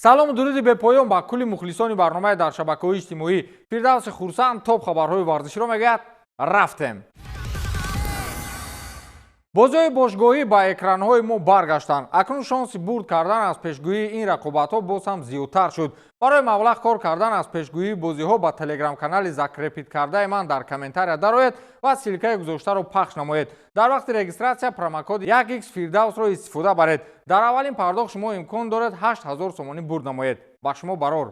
салому дуруди бепоён ба кулли мухлисони барномаи дар шабакаҳои иҷтимоӣ. Фирдавси хурсанд топ хабарҳои варзиширо мегӯяд. Рафтем. бозиҳои бошгоҳӣ ба экранҳои мо баргаштанд. Акнун шонси бурд кардан аз пешгӯии ин рақобатҳо боз ҳам зиёдтар шуд. барои маблағ кор кардан аз пешгӯии бозиҳо ба телеграм-канали закрепит кардаи ман дар комментария дароед ва силкаи гузоштаро пахш намоед. дар вақти регистратсия промокоди 1x Фирдавсро истифода баред. дар аввалин пардохт шумо имкон доред 8000 сомонӣ бурд намоед. ба шумо барор.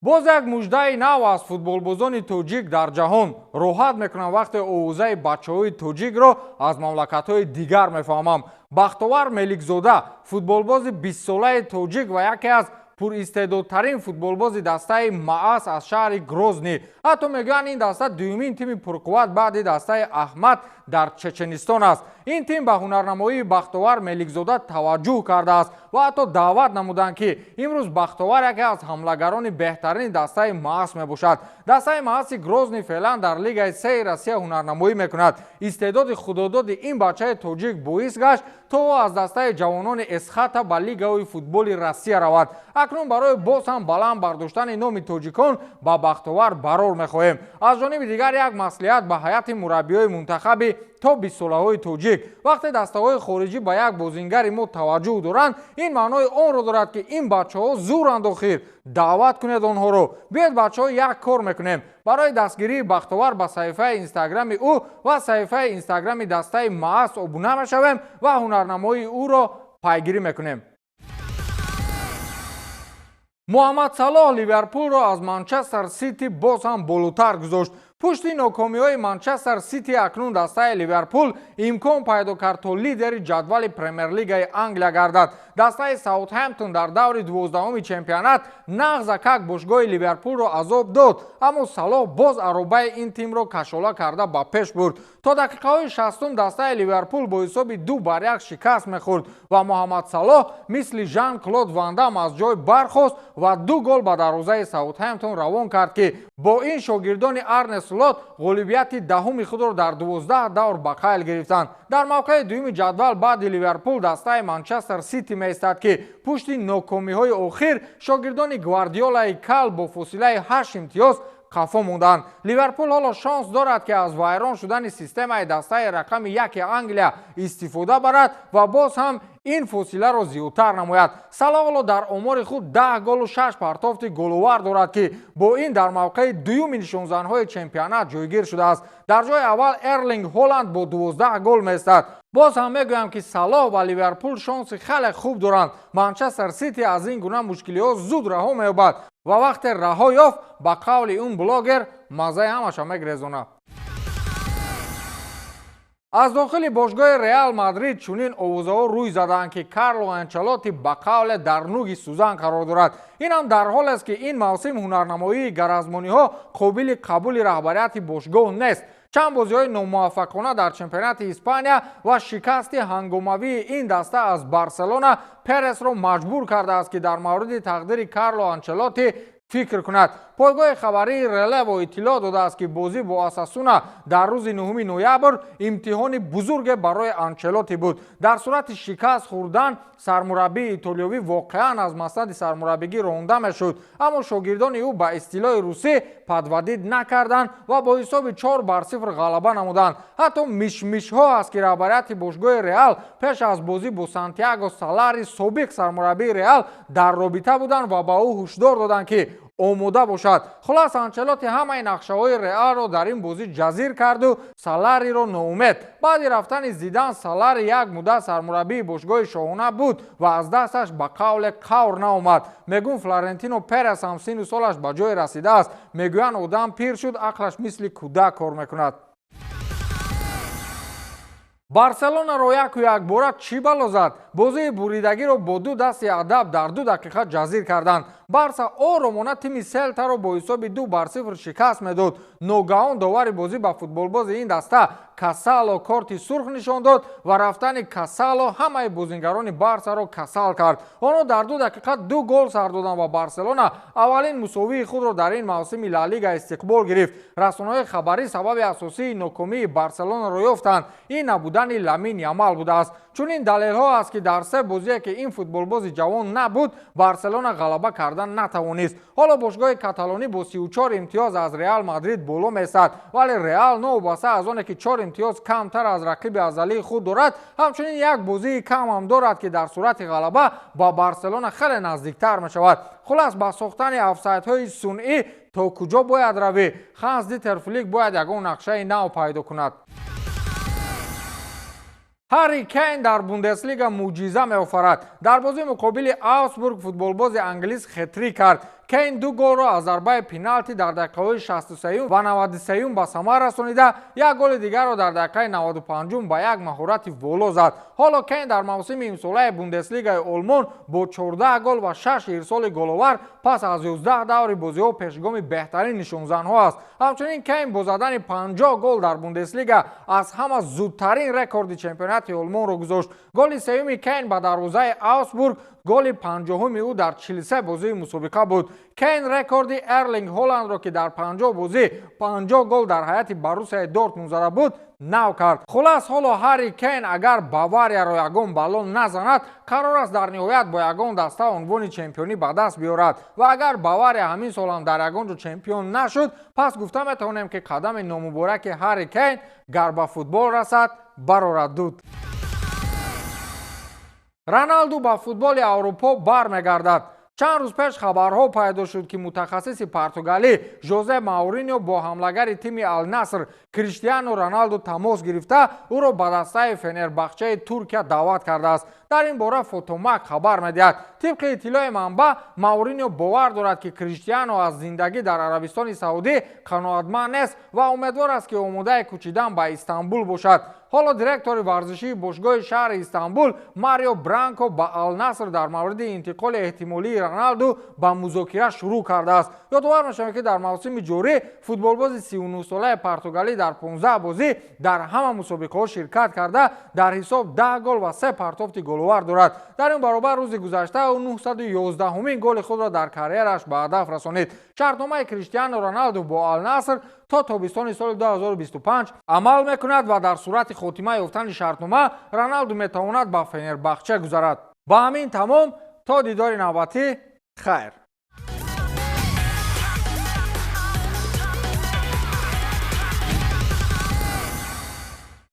боз як муждаи нав аз футболбозони тоҷик дар ҷаҳон. роҳат мекунам вақте овозаи бачаҳои тоҷикро аз мамлакатҳои дигар мефаҳмам. бахтовар меликзода, футболбози 20-солаи тоҷик ва яке аз пуристеъдодтарин футболбози дастаи маъас аз шаҳри Грозни. ҳатто мегӯянд ин даста дуюмин тими пурқувват баъди дастаи Аҳмад дар Чеченистон аст. ин тим ба ҳунарнамоии бахтовар меликзода таваҷҷӯҳ кардааст ва ҳатто даъват намуданд ки имрӯз бахтовар яке аз ҳамлагарони беҳтарини дастаи маъас мебошад. дастаи маъаси Грозни феълан дар Лигаи Сеи Россия ҳунарнамоӣ мекунад. истеъдоди худододи ин бачаи тоҷик боис гашт то аз дастаи ҷавонони Эсхата ба Лигаҳои футболи Россия равад. акнун барои боз ҳам баланд бардоштани номи тоҷикон ба бахтовар барор мехоҳем. аз ҷониби дигар як маслиҳат ба ҳайати мураббиёи мунтахаби то 20-солаҳои тоҷик. вақте дастаҳои хориҷӣ ба як бозингари мо таваҷҷӯҳ доранд, ин маънои онро дорад ки ин бачаҳо зӯранд охир. даъват кунед онҳоро. биёед бачаҳо як кор мекунем. барои дастгирии бахтовар ба саҳифаи инстаграми ӯ ва саҳифаи инстаграми дастаи маъас обуна мешавем ва ҳунарнамоии ӯро пайгирӣ мекунем. муҳаммад Салоҳ Ливерпулро аз Манчестер Сити боз ҳам болотар гузошт. пушти нокомиҳои Манчестер Сити акнун дастаи Ливерпул имкон пайдо кард то лидери ҷадвали Премер-лигаи Англия гардад. дастаи Саутҳемптон дар даври 12-уми чемпионат нағзакак бошгоҳи Ливерпулро азоб дод, аммо Салоҳ боз аробаи ин тимро кашола карда ба пеш бурд. то дақиқаҳои 60 дастаи Ливерпул бо ҳисоби 2-1 шикаст мехӯрд ва Муҳаммад Салоҳ мисли Жан-Клод Ван Дам аз ҷой бархост ва 2 гол ба дарвозаи Саутҳемптон равон кард ки бо ин шогирдони Арне Слот ғолибияти даҳуми худро дар 12 давр ба қайл гирифтанд. дар мавқеи дуюми ҷадвал баъди Ливерпул дастаи Манчестер Сити меистад ки пушти нокомиҳои охир шогирдони Гвардиолаи кал бо фосилаи 8 имтиёз қафо монданд. ливерпул ҳоло шонс дорад ки аз вайрон шудани системаи дастаи рақами 1 Англия истифода барад ва боз ҳам ин фосиларо зиёдтар намояд. Салоҳ ҳоло дар омори худ 10 голу 6 партофти головар дорад ки бо ин дар мавқеи дуюми нишонзанҳои чемпионат ҷойгир шудааст. дар ҷои аввал Эрлинг Ҳоланд бо 12 гол меистад. боз ҳам мегӯям ки Салоҳ ва Ливерпул шонси хеле хуб доранд. Манчестер Сити аз ин гуна мушкилиҳо зуд раҳо меёбад ва вақте раҳо ёфт, ба қавли он блогер, маззаи ҳамаша мегрезонад. аз дохили бошгоҳи Реал Мадрид чунин овозаҳо рӯй заданд ки Карло Анчелоти ба қавле дар нӯги сӯзан қарор дорад. ин ҳам дар ҳоле аст ки ин мавсим ҳунарнамоии гаразмониҳо қобили қабули раҳбарияти бошгоҳ нест. чанд бозиҳои номуваффақона дар чемпионати Испания ва шикасти ҳангомавии ин даста аз Барселона Пересро маҷбур кардааст ки дар мавриди тақдири Карло Анчелоти фикр кунад. пойгоҳи хабарии Релево иттилоъ додааст ки бозӣ бо Осасуна дар рӯзи 9 ноябр имтиҳони бузурге барои Анчелоти буд. дар сурати шикаст хӯрдан сармураббии итолиёвӣ воқеан аз маснади сармураббигӣ ронда мешуд, аммо шогирдони ӯ ба истилои русӣ падвадид накарданд ва бо ҳисоби 4-0 ғалаба намуданд. ҳатто мишмишҳо аст ки раҳбарияти бошгоҳи Реал пеш аз бозӣ бо Сантьяго Солари собиқ сармураббии Реал дар робита буданд ва ба ӯ ҳушдор доданд ки омода бошад. хулос Анчелоти ҳамаи нақшаҳои Реалро дар ин бозӣ ҷазир карду Солариро ноумед. баъди рафтани Зидан Солари як муддат сармураббии бошгоҳи шоҳона буд ва аз дасташ ба қавле қавр наомад. мегӯн Флорентино Перес ҳам сину солаш ба ҷое расидааст. мегӯянд одам пир шуд, ақлаш мисли кӯдак кор мекунад. Барселонаро 1-1 бора чӣ балозад? бозии буридагиро бо 2 дасти адаб дар 2 дақиқа ҷазир карданд. барса оромона тими селтаро бо ҳисоби 2-0 шикаст медод. ногаҳон довари бозӣ ба футболбози ин даста Касало корти сурх нишон дод ва рафтани Касало ҳамаи бозингарони барсаро касал кард. онҳо дар 2 дақиқа 2 гол сар доданд ва барселона аввалин мусовии худро дар ин мавсими ла лига истиқбол гирифт. расонаҳои хабарӣ сабаби асосии нокомии барселонаро ёфтанд. ин набудани Ламин Ямал будааст. чунин далелҳо аст ки дар се бозие ки ин футболбози ҷавон набуд, барселона ғалаба кардан натавонист. ҳоло бошгоҳи каталонӣ бо 34 имтиёз аз Реал Мадрид боло месад, вале Реал новобаста аз оне ки 4 имтиёз камтар аз рақиби азалии худ дорад, ҳамчунин як бозии кам ҳам дорад ки дар сурати ғалаба ба барселона хеле наздиктар мешавад. хулас ба сохтани офсайдҳои сунъӣ то куҷо бояд равӣ? Ханс Дитер Флик бояд ягон нақшаи нав пайдо кунад. Harry Kane дар Бундеслига мӯъҷиза меофарад. дар бозии муқобили Аусбург футболбози англис хетрик кард. Кейн 2 голро аз зарбаи пеналти дар дақиқаҳои 63 ва 93 ба самар расонида, як голи дигарро дар дақиқаи 95 ба як маҳорати воло зад. ҳоло Кейн дар мавсими имсолаи Бундеслигаи Олмон бо 14 гол ва 6 ирсоли головар пас аз 11 даври бозиҳо пешгоми беҳтарин нишонзанҳо аст. ҳамчунин Кейн бо задани 50 гол дар Бундеслига аз ҳама зудтарин рекорди чемпионати Олмонро гузошт. голи сеюми Кейн ба дарвозаи Аусбург голи 50-уми ӯ дар 43 бозии мусобиқа буд. Кейн рекорди Эрлинг Ҳоландро ки дар 50 бозӣ 50 гол дар ҳайати Боруссияи Дортмунд зада буд, нав кард. хулас ҳоло Harry Kane агар Баварияро ягон баллон назанад, қарор аст дар ниҳоят бо ягон даста унвони чемпионӣ ба даст биёрад. ва агар Бавария ҳамин сол ҳам дар ягон ҷо чемпион нашуд, пас гуфта метавонем ки қадами номубораки Harry Kane гар ба футбол расад, барорад дуд. Роналду ба футболи Аврупо бармегардад. чанд рӯз пеш хабарҳо пайдо шуд ки мутахассиси португалӣ Жозе Мауриньо бо ҳамлагари тими Ал-Наср Криштиану Роналду тамос гирифта, ӯро ба дастаи Фенербахчаи Туркия даъват кардааст. дар ин бора Фотомак хабар медиҳад. тибқи иттилои манбаъ, Мауриньо бовар дорад ки Криштиану аз зиндагӣ дар Арабистони Саудӣ қаноатманд нест ва умедвор аст ки омодаи кӯчидан ба Истанбул бошад. ҳоло директори варзишии бошгоҳи шаҳри Истанбул Марио Бранко ба Ал-Наср дар мавриди интиқоли эҳтимолии Роналду ба музокира шурӯъ кардааст. ёдовар мешавем ки дар мавсими ҷорӣ футболбози 39-солаи португалӣ дар 15 бозӣ дар ҳама мусобиқаҳо ширкат карда, дар ҳисоб 10 гол ва 3 партофти головар дорад. дар ин баробар рӯзи гузашта ӯ 911-умин голи худро дар карьераш ба ҳадаф расонид. шартномаи Криштиану Роналду бо Ал-Наср то тобистони соли 2025 амал мекунад ва дар сурати хотима ёфтани шартнома Роналду метавонад ба Фенербахча гузарад. ба ҳамин тамом, то дидори навбатӣ, хайр.